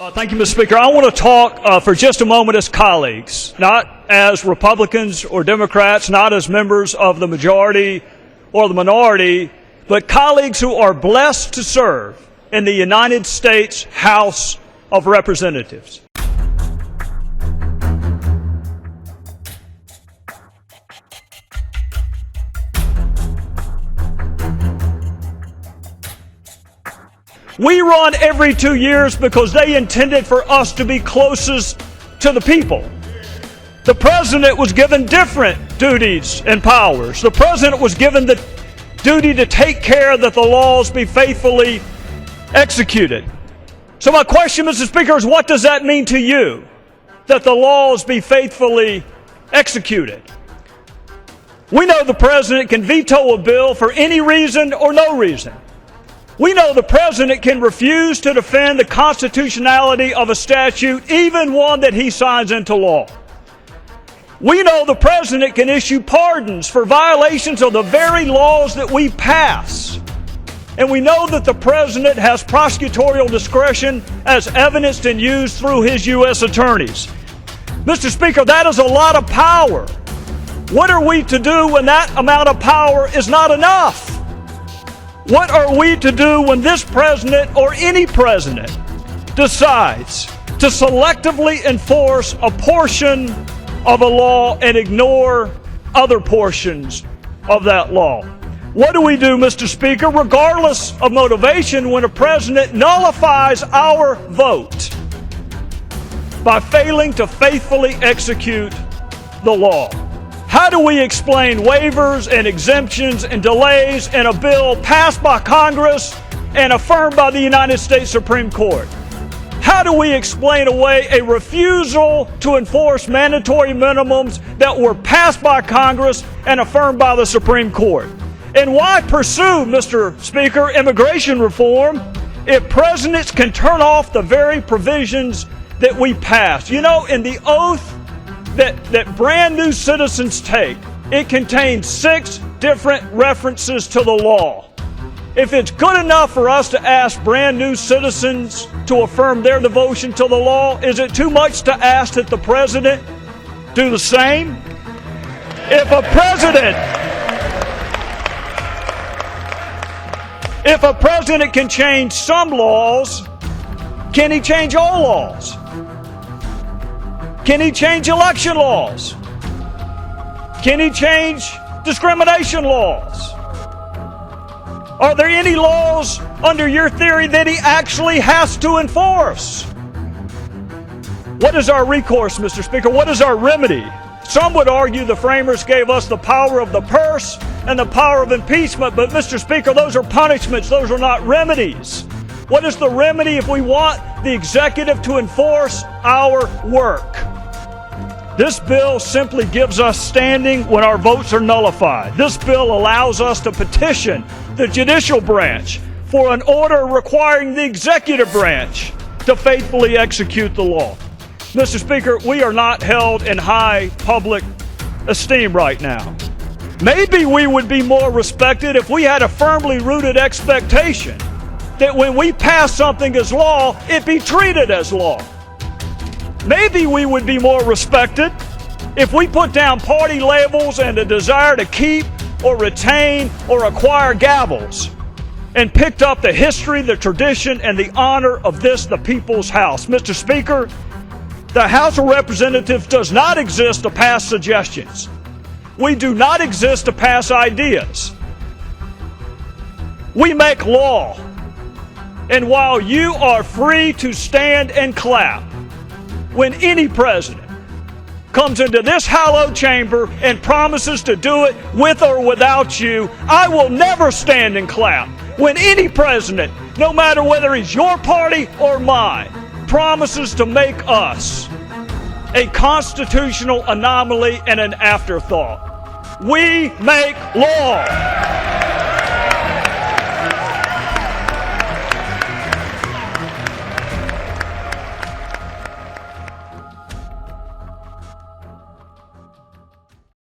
Thank you, Mr. Speaker. I want to talk for just a moment as colleagues, not as Republicans or Democrats, not as members of the majority or the minority, but colleagues who are blessed to serve in the United States House of Representatives. We run every 2 years because they intended for us to be closest to the people. The president was given different duties and powers. The president was given the duty to take care that the laws be faithfully executed. So my question, Mr. Speaker, is what does that mean to you, that the laws be faithfully executed? We know the president can veto a bill for any reason or no reason. We know the president can refuse to defend the constitutionality of a statute, even one that he signs into law. We know the president can issue pardons for violations of the very laws that we pass. And we know that the president has prosecutorial discretion as evidenced and used through his U.S. attorneys. Mr. Speaker, that is a lot of power. What are we to do when that amount of power is not enough? What are we to do when this president or any president decides to selectively enforce a portion of a law and ignore other portions of that law? What do we do, Mr. Speaker, regardless of motivation, when a president nullifies our vote by failing to faithfully execute the law? How do we explain waivers and exemptions and delays in a bill passed by Congress and affirmed by the United States Supreme Court? How do we explain away a refusal to enforce mandatory minimums that were passed by Congress and affirmed by the Supreme Court? And why pursue, Mr. Speaker, immigration reform if presidents can turn off the very provisions that we pass? You know, in the oath that brand new citizens take, it contains 6 different references to the law. If it's good enough for us to ask brand new citizens to affirm their devotion to the law, is it too much to ask that the president do the same? If a president can change some laws, can he change all laws? Can he change election laws? Can he change discrimination laws? Are there any laws under your theory that he actually has to enforce? What is our recourse, Mr. Speaker? What is our remedy? Some would argue the framers gave us the power of the purse and the power of impeachment, but Mr. Speaker, those are punishments, those are not remedies. What is the remedy if we want the executive to enforce our work? This bill simply gives us standing when our votes are nullified. This bill allows us to petition the judicial branch for an order requiring the executive branch to faithfully execute the law. Mr. Speaker, we are not held in high public esteem right now. Maybe we would be more respected if we had a firmly rooted expectation that when we pass something as law, it be treated as law. Maybe we would be more respected if we put down party labels and a desire to keep or retain or acquire gavels and picked up the history, the tradition, and the honor of this, the people's house. Mr. Speaker, the House of Representatives does not exist to pass suggestions. We do not exist to pass ideas. We make law. And while you are free to stand and clap when any president comes into this hallowed chamber and promises to do it with or without you, I will never stand and clap when any president, no matter whether he's your party or mine, promises to make us a constitutional anomaly and an afterthought. We make law.